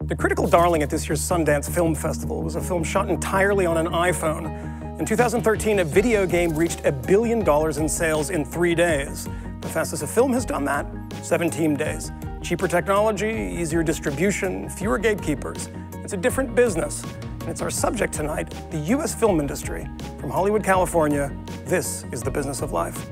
The critical darling at this year's Sundance Film Festival was a film shot entirely on an iPhone. In 2013, a video game reached $1 billion in sales in 3 days. The fastest a film has done that, 17 days. Cheaper technology, easier distribution, fewer gatekeepers. It's a different business, and it's our subject tonight, the US film industry. From Hollywood, California, this is The Business of Life.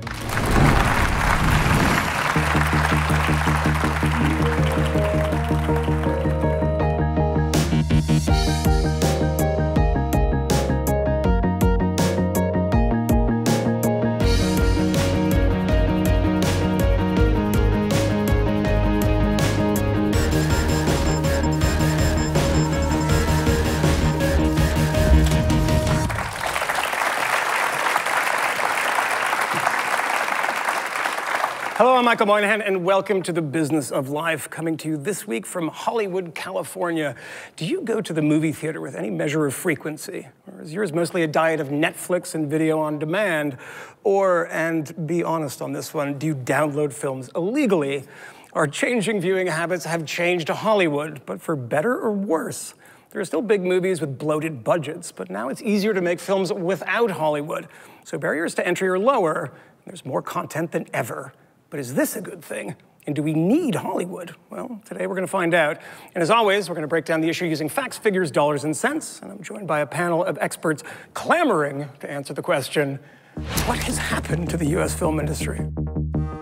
Hello, I'm Michael Moynihan, and welcome to The Business of Life, coming to you this week from Hollywood, California. Do you go to the movie theater with any measure of frequency? Or is yours mostly a diet of Netflix and video on demand? Or, and be honest on this one, do you download films illegally? Our changing viewing habits have changed Hollywood, but for better or worse. There are still big movies with bloated budgets, but now it's easier to make films without Hollywood. So barriers to entry are lower, and there's more content than ever. But is this a good thing? And do we need Hollywood? Well, today we're going to find out. And as always, we're going to break down the issue using facts, figures, dollars, and cents. And I'm joined by a panel of experts clamoring to answer the question, what has happened to the US film industry?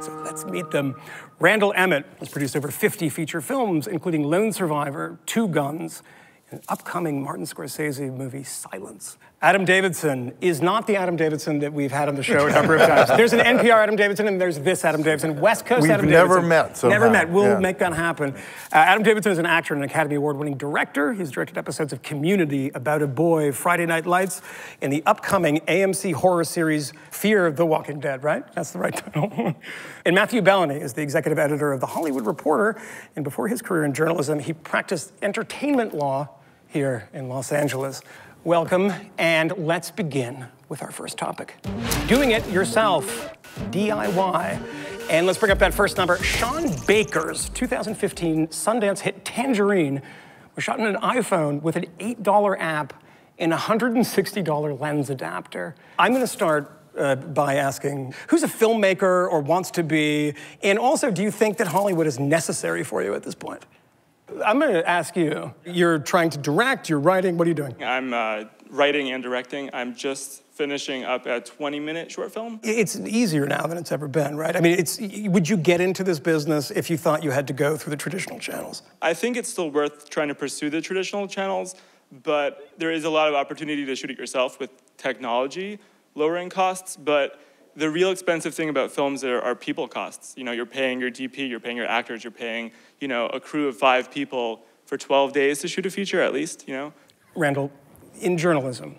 So let's meet them. Randall Emmett has produced over 50 feature films, including Lone Survivor, Two Guns, and upcoming Martin Scorsese movie, Silence. Adam Davidson is not the Adam Davidson that we've had on the show a number of times. There's an NPR Adam Davidson, and there's this Adam Davidson, West Coast Adam Davidson. We've never met somehow. Never met. We'll make that happen. Adam Davidson is an actor and an Academy Award-winning director. He's directed episodes of Community, About a Boy, Friday Night Lights, and the upcoming AMC horror series, Fear of the Walking Dead, right? That's the right title. And Matthew Belloni is the executive editor of The Hollywood Reporter, and before his career in journalism, he practiced entertainment law here in Los Angeles. Welcome, and let's begin with our first topic. Doing it yourself, DIY. And let's bring up that first number. Sean Baker's 2015 Sundance hit Tangerine was shot on an iPhone with an $8 app and a $160 lens adapter. I'm gonna start by asking, who's a filmmaker or wants to be? And also, do you think that Hollywood is necessary for you at this point? I'm going to ask you, you're trying to direct, you're writing, what are you doing? I'm writing and directing. I'm just finishing up a 20-minute short film. It's easier now than it's ever been, right? I mean, would you get into this business if you thought you had to go through the traditional channels? I think it's still worth trying to pursue the traditional channels, but there is a lot of opportunity to shoot it yourself with technology, lowering costs, but the real expensive thing about films are people costs. You know, you're paying your DP, you're paying your actors, you're paying, you know, a crew of 5 people for 12 days to shoot a feature at least, you know? Randall, in journalism,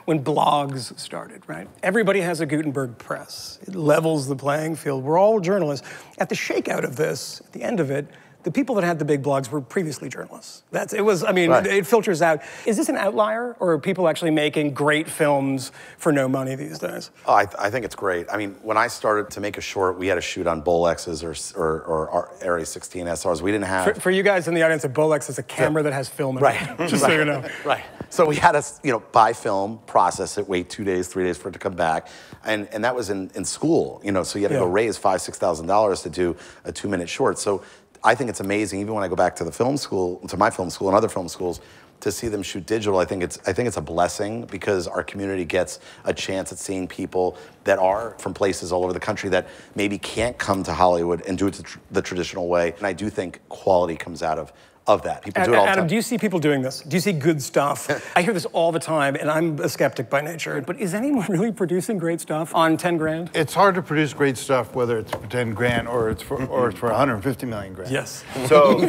when blogs started, right? Everybody has a Gutenberg press. It levels the playing field. We're all journalists. At the shakeout of this, at the end of it, the people that had the big blogs were previously journalists. Right. It filters out. Is this an outlier, or are people actually making great films for no money these days? Oh, I think it's great. I mean, when I started to make a short, we had to shoot on Bolexes or Area 16 SRs. We didn't have... For you guys in the audience, a Bolex is a camera that has film in it, just so you know. Right. So we had to, buy film, process it, wait 2 days, 3 days for it to come back. And that was in school, so you had to go raise $5,000, $6,000 to do a 2-minute short. So I think it's amazing, even when I go back to the film school, to my film school and other film schools, to see them shoot digital. I think it's a blessing because our community gets a chance at seeing people that are from places all over the country that maybe can't come to Hollywood and do it the traditional way. And I do think quality comes out of that. People do it all the time. Adam, do you see people doing this? Do you see good stuff? I hear this all the time, and I'm a skeptic by nature, but is anyone really producing great stuff on 10 grand? It's hard to produce great stuff, whether it's for 10 grand or it's for 150 million grand. Yes. So,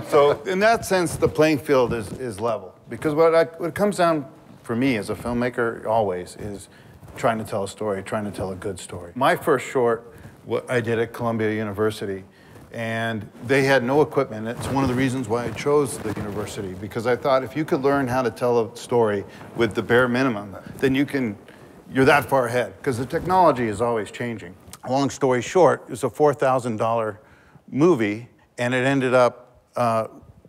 so in that sense, the playing field is level. Because what it comes down for me as a filmmaker always is trying to tell a story, trying to tell a good story. My first short, what I did at Columbia University, and they had no equipment. It's one of the reasons why I chose the university, because I thought if you could learn how to tell a story with the bare minimum, then you're that far ahead, because the technology is always changing. Long story short, it was a $4,000 movie, and it ended up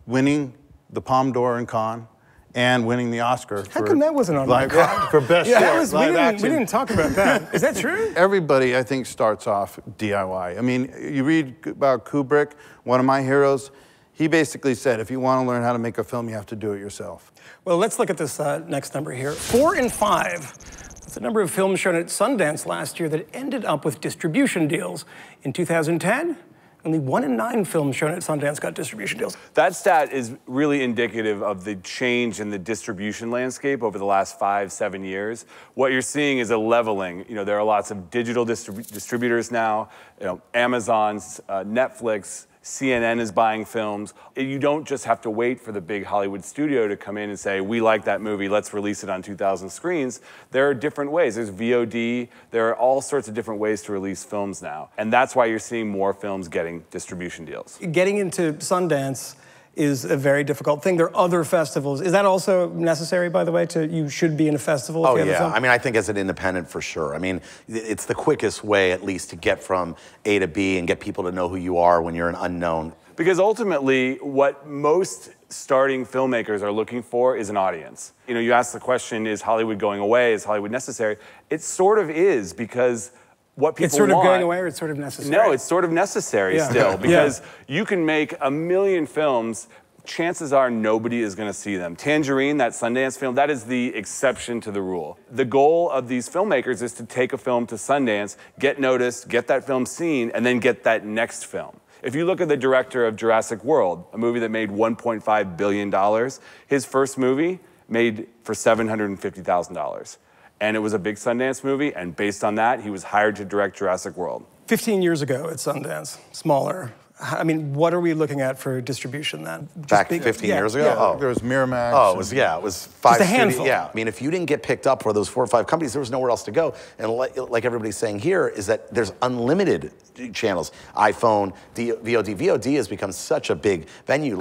winning the Palme d'Or in Cannes, and winning the Oscar How come that wasn't on my card? for best short live action. We didn't talk about that. Is that true? Everybody, I think, starts off DIY. I mean, you read about Kubrick, one of my heroes. He basically said, if you want to learn how to make a film, you have to do it yourself. Well, let's look at this next number here. 4 in 5. That's the number of films shown at Sundance last year that ended up with distribution deals. In 2010, only 1 in 9 films shown at Sundance got distribution deals. That stat is really indicative of the change in the distribution landscape over the last 5-7 years. What you're seeing is a leveling. You know, there are lots of digital distributors now. You know, Amazon's, Netflix, CNN is buying films. You don't just have to wait for the big Hollywood studio to come in and say, we like that movie, let's release it on 2,000 screens. There are different ways. There's VOD. There are all sorts of different ways to release films now. And that's why you're seeing more films getting distribution deals. Getting into Sundance is a very difficult thing. There are other festivals. Is that also necessary, by the way, you should be in a festival? Oh, yeah. I mean, I think as an independent, for sure. I mean, it's the quickest way, at least, to get from A to B and get people to know who you are when you're an unknown. Because ultimately, what most starting filmmakers are looking for is an audience. You know, you ask the question, is Hollywood going away? Is Hollywood necessary? It sort of is, because what people want... It's sort of going away, or it's sort of necessary? No, it's sort of necessary still, because you can make 1 million films, chances are nobody is going to see them. Tangerine, that Sundance film, that is the exception to the rule. The goal of these filmmakers is to take a film to Sundance, get noticed, get that film seen, and then get that next film. If you look at the director of Jurassic World, a movie that made $1.5 billion, his first movie made for $750,000. And it was a big Sundance movie, and based on that, he was hired to direct Jurassic World. 15 years ago at Sundance, smaller. I mean, what are we looking at for distribution then? Back 15 years ago? Yeah, Oh. there was Miramax. Oh, it was 5 Just a handful. Yeah, I mean, if you didn't get picked up for those 4 or 5 companies, there was nowhere else to go. And like everybody's saying here, is that there's unlimited channels. iPhone, VOD. VOD has become such a big venue.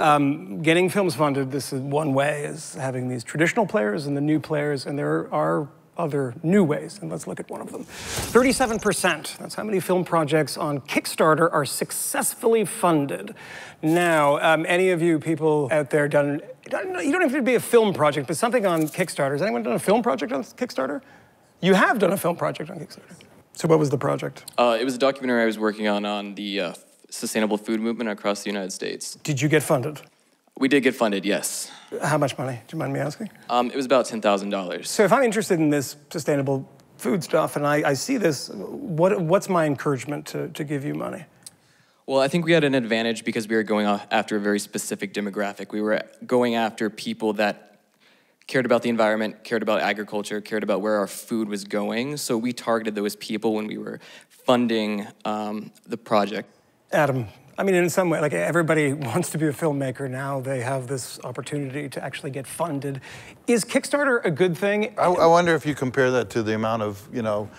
Getting films funded, this is one way, is having these traditional players and the new players, and there are other new ways, and let's look at one of them. 37%, that's how many film projects on Kickstarter are successfully funded. Now, any of you people out there done, you don't have to be a film project, but something on Kickstarter. Has anyone done a film project on Kickstarter? You have done a film project on Kickstarter. So what was the project? It was a documentary I was working on the sustainable food movement across the United States. Did you get funded? We did get funded, yes. How much money? Do you mind me asking? It was about $10,000. So if I'm interested in this sustainable food stuff and I see this, what's my encouragement to give you money? Well, I think we had an advantage because we were going after a very specific demographic. We were going after people that cared about the environment, cared about agriculture, cared about where our food was going. So we targeted those people when we were funding the project. Adam, I mean, in some way, like everybody wants to be a filmmaker now. They have this opportunity to actually get funded. Is Kickstarter a good thing? I wonder if you compare that to the amount of,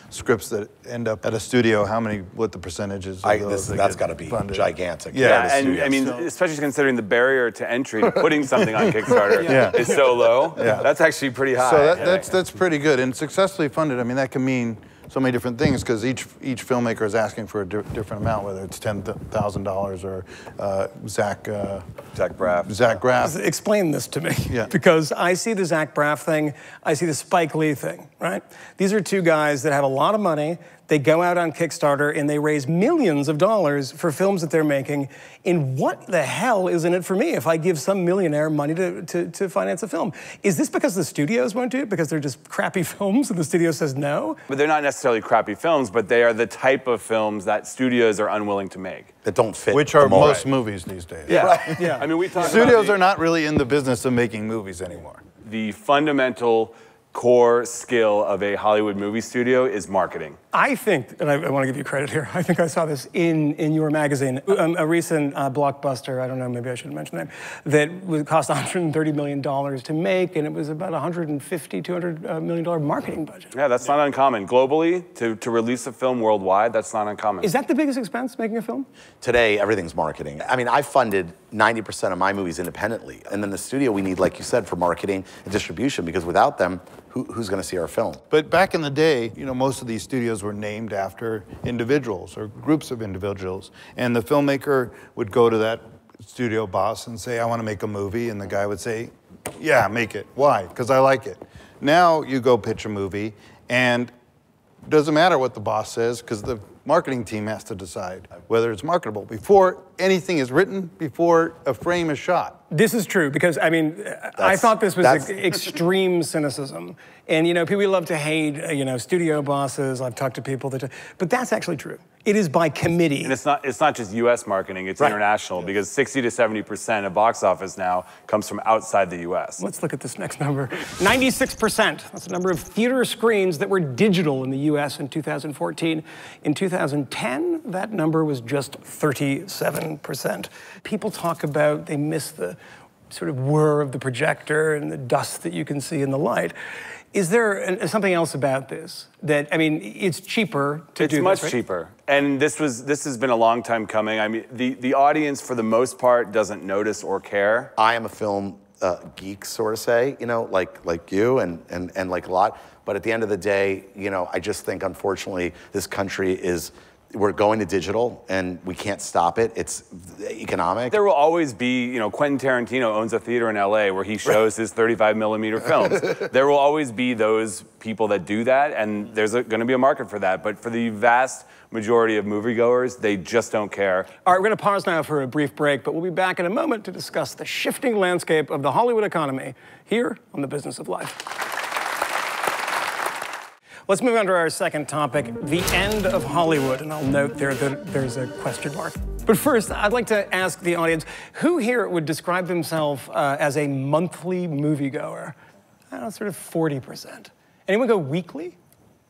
scripts that end up at a studio, what the percentage is. That's got to be funded. Gigantic. Yeah, and I mean, especially considering the barrier to entry to putting something on Kickstarter is so low. Yeah. That's actually pretty high. So that's pretty good. And successfully funded, I mean, that can mean so many different things, because each filmmaker is asking for a different amount, whether it's $10,000 or Zach Braff. Explain this to me, Yeah. Because I see the Zach Braff thing, I see the Spike Lee thing, right? These are two guys that have a lot of money. They go out on Kickstarter and they raise millions of dollars for films that they're making. And what the hell is in it for me if I give some millionaire money to finance a film? Is this because the studios won't do it? Because they're just crappy films and the studio says no? But they're not necessarily crappy films, but they are the type of films that studios are unwilling to make. That don't fit. Which are most movies these days. Yeah. Right. Yeah. I mean, we talk Studios are not really in the business of making movies anymore. The fundamental core skill of a Hollywood movie studio is marketing. I think, and I want to give you credit here, I think I saw this in your magazine, a recent blockbuster, I don't know, maybe I shouldn't mention the name, that would cost $130 million to make, and it was about $150, $200 million marketing budget. Yeah, that's not uncommon. Globally, to release a film worldwide, that's not uncommon. Is that the biggest expense, making a film? Today, everything's marketing. I mean, I funded 90% of my movies independently. And then the studio we need, like you said, for marketing and distribution, because without them, who's going to see our film? But back in the day, most of these studios were named after individuals or groups of individuals. And the filmmaker would go to that studio boss and say, I want to make a movie, and the guy would say, yeah, make it. Why? Because I like it. Now you go pitch a movie, and it doesn't matter what the boss says, because the marketing team has to decide whether it's marketable before anything is written, before a frame is shot. This is true, because, I mean, I thought this was extreme cynicism. And, you know, people love to hate, you know, studio bosses. I've talked to people that, but that's actually true. It is by committee. And it's not just US marketing, it's international, because 60 to 70% of box office now comes from outside the US. Let's look at this next number. 96%, that's the number of theater screens that were digital in the US in 2014. In 2010, that number was just 37%. People talk about, they miss the sort of whir of the projector and the dust that you can see in the light. Is there something else about this that, I mean, it's cheaper to do this, right? It's much cheaper. And this has been a long time coming. I mean, the audience, for the most part, doesn't notice or care. I am a film geek, sort of say, you know, like you and like a lot. But at the end of the day, you know, I just think, unfortunately, this country we're going to digital, and we can't stop it. It's economic. There will always be, you know, Quentin Tarantino owns a theater in LA where he shows his 35mm films. There will always be those people that do that, and there's going to be a market for that. But for the vast majority of moviegoers, they just don't care. All right, we're going to pause now for a brief break, but we'll be back in a moment to discuss the shifting landscape of the Hollywood economy here on The Business of Life. Let's move on to our second topic, the end of Hollywood. And I'll note there that there's a question mark. But first, I'd like to ask the audience, who here would describe themselves as a monthly moviegoer? I don't know, sort of 40%. Anyone go weekly?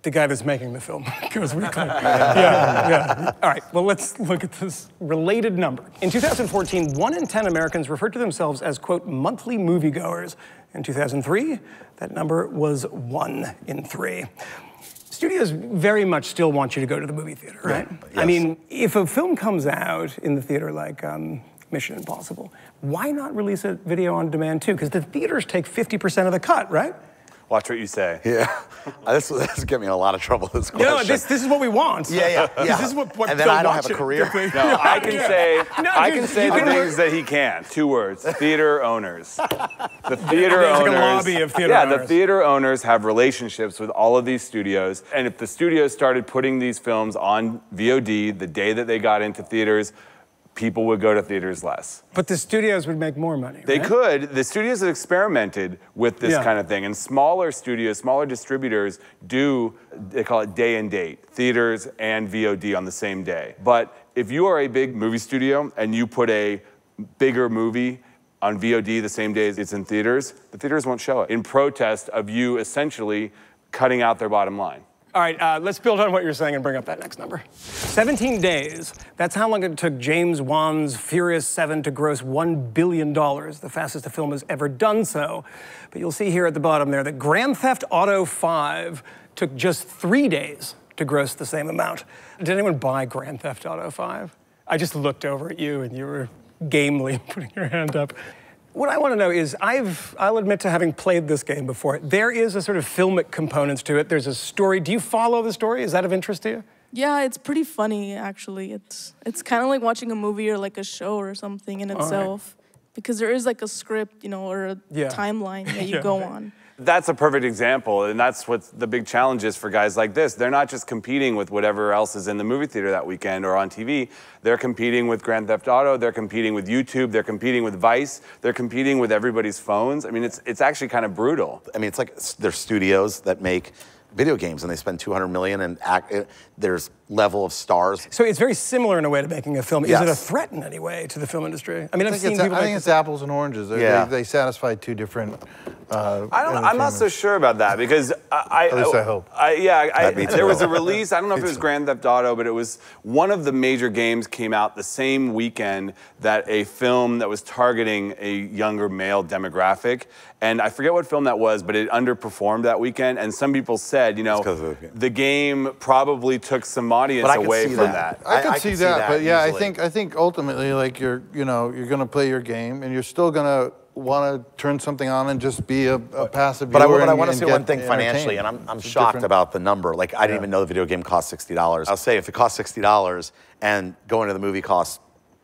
The guy that's making the film goes weekly. Yeah. All right, well, let's look at this related number. In 2014, 1 in 10 Americans referred to themselves as, quote, monthly moviegoers. In 2003, that number was 1 in 3. Studios very much still want you to go to the movie theater, right? Yeah, yes. I mean, if a film comes out in the theater like Mission Impossible, why not release a video on demand too? Because the theaters take 50% of the cut, right? Watch what you say. Yeah, this get me in a lot of trouble, this question. No, this is what we want. Yeah. This is what and then I don't have a career. No, I can say the things that he can't. 2 words, theater owners. The theater owners. Like a lobby of theater owners. Yeah, the theater owners have relationships with all of these studios, and if the studios started putting these films on VOD the day that they got into theaters, people would go to theaters less. But the studios would make more money, right? They could. The studios have experimented with this kind of thing. And smaller studios, smaller distributors they call it day and date, theaters and VOD on the same day. But if you are a big movie studio and you put a bigger movie on VOD the same day as it's in theaters, the theaters won't show it in protest of you essentially cutting out their bottom line. All right, let's build on what you're saying and bring up that next number. 17 days, that's how long it took James Wan's Furious 7 to gross $1 billion, the fastest a film has ever done so. But you'll see here at the bottom there that Grand Theft Auto 5 took just 3 days to gross the same amount. Did anyone buy Grand Theft Auto 5? I just looked over at you and you were gamely putting your hand up. What I want to know is, I'll admit to having played this game before. There is a sort of filmic components to it. There's a story. Do you follow the story? Is that of interest to you? Yeah, it's pretty funny, actually. It's kind of like watching a movie or like a show or something in itself. Right. Because there is like a script, you know, or a timeline that you go on. That's a perfect example, and that's what the big challenge is for guys like this. They're not just competing with whatever else is in the movie theater that weekend or on TV. They're competing with Grand Theft Auto, they're competing with YouTube, they're competing with Vice, they're competing with everybody's phones. I mean, it's actually kind of brutal. I mean, it's like there's studios that make video games and they spend $200 million and there's level of stars. So it's very similar in a way to making a film. Is it a threat in any way to the film industry? I mean, I think it's apples and oranges. They satisfy 2 different. I'm not so sure about that because at least I hope. There was a release. I don't know if it was Grand Theft Auto, but it was one of the major games came out the same weekend that a film that was targeting a younger male demographic. And I forget what film that was, but it underperformed that weekend. And some people said, you know, the game probably took some audience away from that. I could see that, but yeah, I think ultimately, like you're going to play your game, and you're still going to want to turn something on and just be a passive viewer. But I want to say one thing financially, and I'm shocked about the number. Like, I didn't even know the video game cost $60. I'll say if it costs $60 and going to the movie costs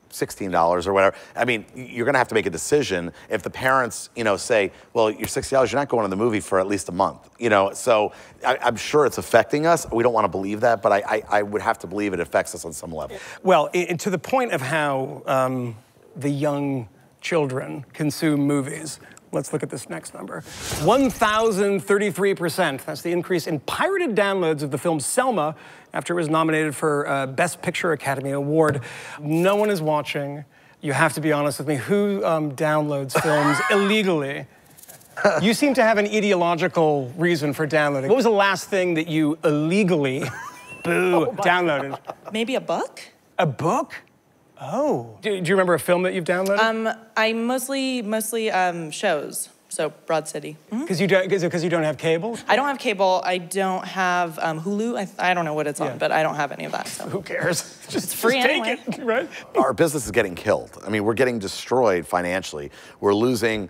$16 or whatever. I mean, you're going to have to make a decision. If the parents, say, well, you're $60, you're not going to the movie for at least a month, So I'm sure it's affecting us. We don't want to believe that, but I would have to believe it affects us on some level. Well, to the point of how the young children consume movies, let's look at this next number. 1,033%. That's the increase in pirated downloads of the film Selma after it was nominated for Best Picture Academy Award. No one is watching. You have to be honest with me. Who downloads films illegally? You seem to have an ideological reason for downloading. What was the last thing that you illegally downloaded? Maybe a book? A book? Oh. Do you remember a film that you've downloaded? I mostly shows. So Broad City. Because you don't have cable? I don't have cable. I don't have Hulu. I don't know what it's on, but I don't have any of that. So. Who cares? It's free anyway. Take it, right? Our business is getting killed. I mean, we're getting destroyed financially. We're losing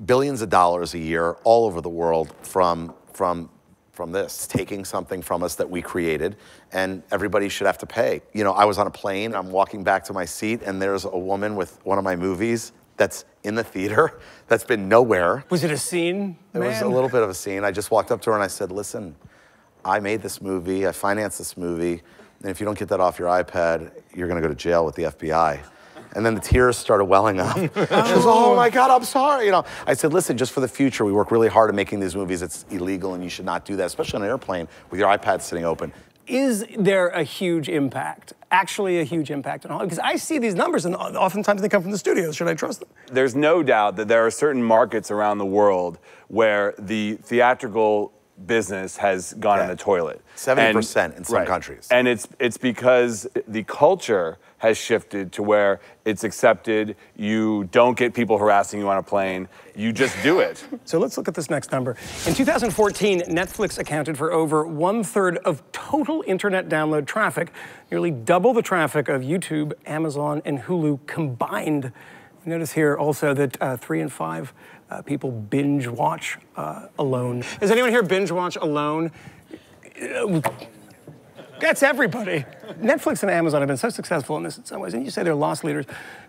billions of dollars a year all over the world from this, taking something from us that we created, and everybody should have to pay. I was on a plane, I'm walking back to my seat, and there's a woman with one of my movies that's in the theater that's been nowhere. Was it a scene? It was a little bit of a scene. I just walked up to her and I said, listen, I made this movie, I financed this movie, and if you don't get that off your iPad, you're gonna go to jail with the FBI. And then the tears started welling up. She goes, oh my God, I'm sorry. I said, listen, just for the future, we work really hard at making these movies. It's illegal and you should not do that, especially on an airplane with your iPad sitting open. Is there a huge impact, actually a huge impact on Hollywood? Because I see these numbers and oftentimes they come from the studios. Should I trust them? There's no doubt that there are certain markets around the world where the theatrical business has gone in the toilet. 70% in some countries. And it's because the culture has shifted to where it's accepted. You don't get people harassing you on a plane. You just do it. So let's look at this next number. In 2014, Netflix accounted for over 1/3 of total internet download traffic, nearly double the traffic of YouTube, Amazon, and Hulu combined. Notice here also that 3 in 5 people binge watch alone. Does anyone here binge watch alone? That's everybody. Netflix and Amazon have been so successful in this in some ways, and you say they're loss leaders,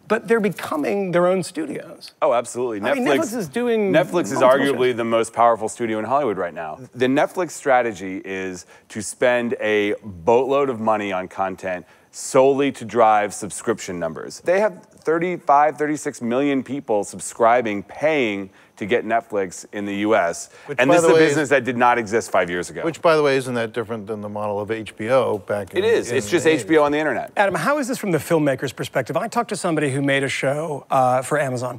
but they're becoming their own studios. Oh, absolutely. Netflix is doing Netflix is arguably the most powerful studio in Hollywood right now. The Netflix strategy is to spend a boatload of money on content solely to drive subscription numbers. They have 35, 36 million people subscribing, paying to get Netflix in the US. And this is a business that did not exist 5 years ago. Which, by the way, isn't that different than the model of HBO back in It is. It's just HBO on the internet. Adam, how is this from the filmmaker's perspective? I talked to somebody who made a show for Amazon,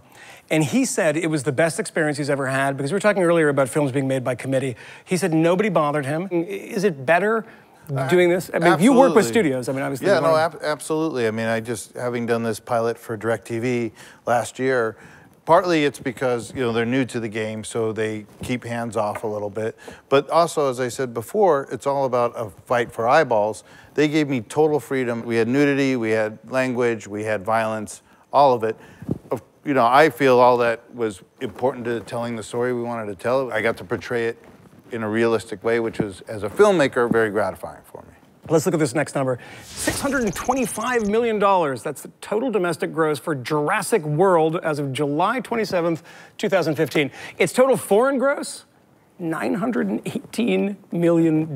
and he said it was the best experience he's ever had, because we were talking earlier about films being made by committee. He said nobody bothered him. Is it better doing this? I mean, you work with studios. I mean, obviously. Yeah, no, absolutely. I mean, having done this pilot for DirecTV last year, partly it's because, they're new to the game, so they keep hands off a little bit. But also, as I said before, it's all about a fight for eyeballs. They gave me total freedom. We had nudity, we had language, we had violence, all of it. I feel all that was important to telling the story we wanted to tell. I got to portray it in a realistic way, which was, as a filmmaker, very gratifying for me. Let's look at this next number. $625 million. That's the total domestic gross for Jurassic World as of July 27th, 2015. Its total foreign gross, $918 million.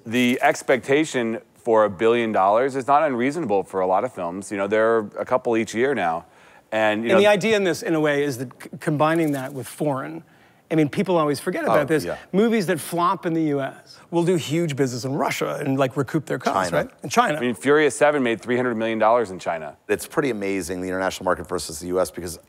The expectation for $1 billion is not unreasonable for a lot of films. There are a couple each year now. And the idea in this, in a way, is that combining that with foreign, I mean, people always forget about this. Yeah. Movies that flop in the U.S. will do huge business in Russia and recoup their costs, right? In China. I mean, Furious 7 made $300 million in China. It's pretty amazing, the international market versus the U.S., because,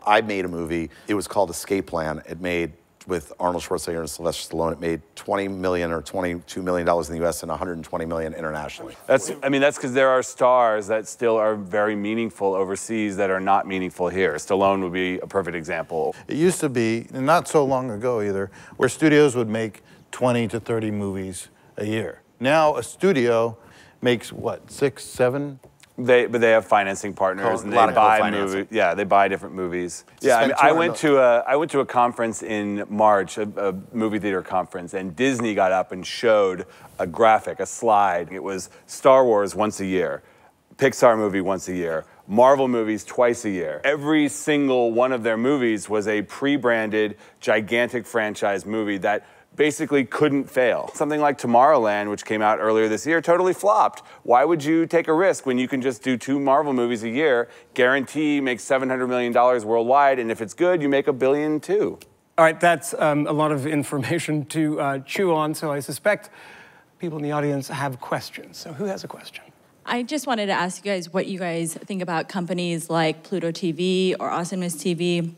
I made a movie. It was called Escape Plan. It made, with Arnold Schwarzenegger and Sylvester Stallone, it made $20 million or $22 million in the U.S. and $120 million internationally. That's because there are stars that still are very meaningful overseas that are not meaningful here. Stallone would be a perfect example. It used to be, not so long ago either, where studios would make 20 to 30 movies a year. Now a studio makes, what, 6, 7? But they have financing partners, and they buy movies. Yeah, they buy different movies. Yeah, I went to a conference in March, a movie theater conference, and Disney got up and showed a graphic, a slide. It was Star Wars once a year, Pixar movie once a year, Marvel movies twice a year. Every single one of their movies was a pre-branded, gigantic franchise movie that basically couldn't fail. Something like Tomorrowland, which came out earlier this year, totally flopped. Why would you take a risk when you can just do 2 Marvel movies a year, guarantee make $700 million worldwide, and if it's good, you make $1 billion too? All right, that's a lot of information to chew on, so I suspect people in the audience have questions. So who has a question? I just wanted to ask you guys what you guys think about companies like Pluto TV or Awesomeness TV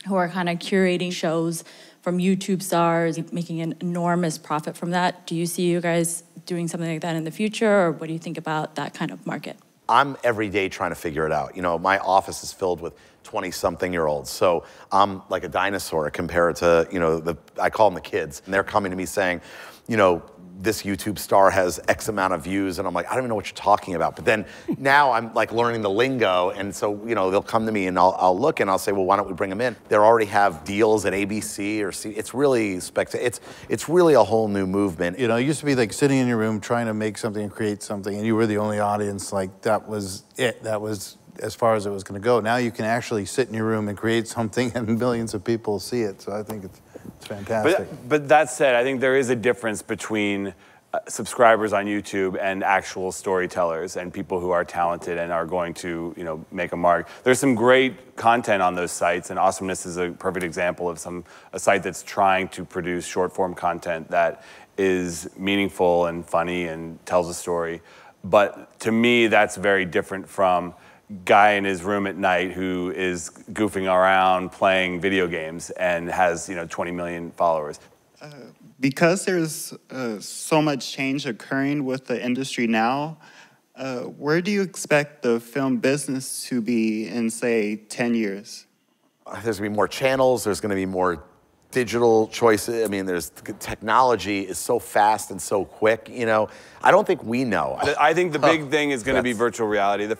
who are kind of curating shows from YouTube stars, making an enormous profit from that. Do you see you guys doing something like that in the future, or what do you think about that kind of market? I'm every day trying to figure it out. You know, my office is filled with 20-something-year-olds, so I'm like a dinosaur compared to, you know, I call them the kids, and they're coming to me saying, you know, this YouTube star has X amount of views, and I'm like, I don't even know what you're talking about. But then now I'm like learning the lingo, and so, you know, they'll come to me and I'll look and I'll say, well, why don't we bring them in? They already have deals at ABC or C. It's really it's really a whole new movement. You know, it used to be like sitting in your room trying to make something and create something, and you were the only audience. Like that was it. That was as far as it was going to go. Now you can actually sit in your room and create something, and millions of people see it. So I think it's fantastic. But that said, I think there is a difference between subscribers on YouTube and actual storytellers and people who are talented and are going to, you know, make a mark. There's some great content on those sites, and Awesomeness is a perfect example of a site that's trying to produce short-form content that is meaningful and funny and tells a story. But to me, that's very different from guy in his room at night who is goofing around playing video games and has, you know, 20 million followers. Because there's so much change occurring with the industry now, where do you expect the film business to be in, say, 10 years? There's going to be more channels. There's going to be more digital choices. I mean, technology is so fast and so quick, you know. I don't think we know. I think the big thing is going to be virtual reality.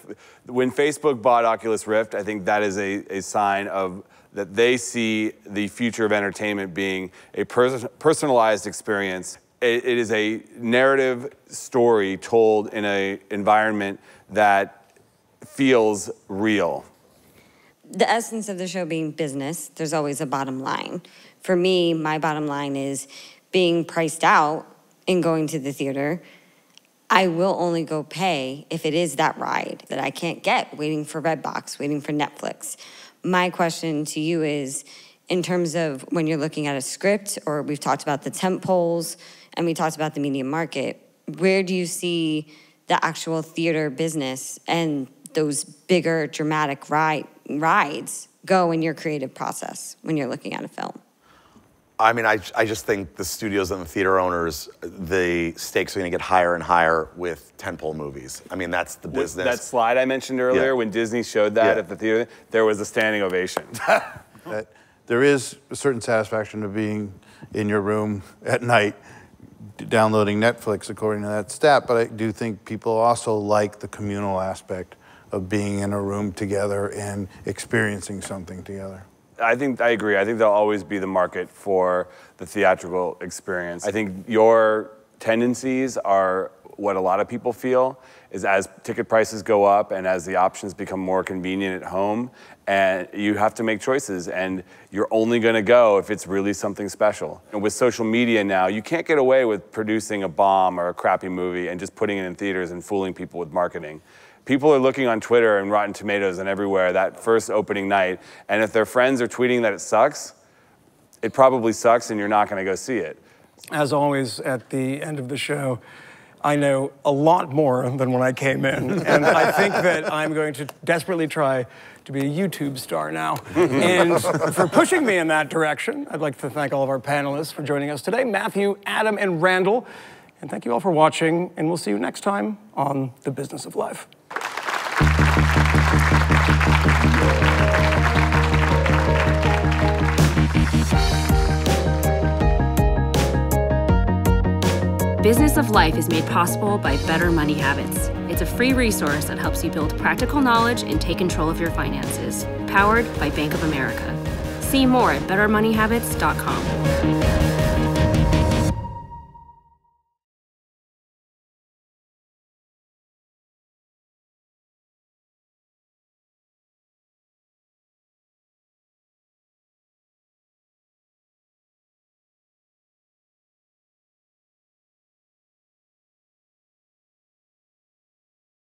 When Facebook bought Oculus Rift, I think that is a sign of that they see the future of entertainment being a personalized experience. It is a narrative story told in an environment that feels real. The essence of the show being business, there's always a bottom line. For me, my bottom line is being priced out in going to the theater. I will only go pay if it is that ride that I can't get, waiting for Redbox, waiting for Netflix. My question to you is, in terms of when you're looking at a script, or we've talked about the tent poles, and we talked about the media market, where do you see the actual theater business and those bigger dramatic rides go in your creative process when you're looking at a film? I mean, I just think the studios and the theater owners, the stakes are going to get higher and higher with tentpole movies. I mean, that's the business. That slide I mentioned earlier, when Disney showed that at the theater, there was a standing ovation. There is a certain satisfaction of being in your room at night, downloading Netflix, according to that stat, but I do think people also like the communal aspect of being in a room together and experiencing something together. I agree. I think there'll always be the market for the theatrical experience. I think your tendencies are what a lot of people feel, is as ticket prices go up and as the options become more convenient at home, and you have to make choices, and you're only going to go if it's really something special. And with social media now, you can't get away with producing a bomb or a crappy movie and just putting it in theaters and fooling people with marketing. People are looking on Twitter and Rotten Tomatoes and everywhere that first opening night, and if their friends are tweeting that it sucks, it probably sucks and you're not going to go see it. As always, at the end of the show, I know a lot more than when I came in, and I think that I'm going to desperately try to be a YouTube star now. And for pushing me in that direction, I'd like to thank all of our panelists for joining us today, Matthew, Adam, and Randall. And thank you all for watching, and we'll see you next time on The Business of Life. Business of Life is made possible by Better Money Habits. It's a free resource that helps you build practical knowledge and take control of your finances. Powered by Bank of America. See more at bettermoneyhabits.com.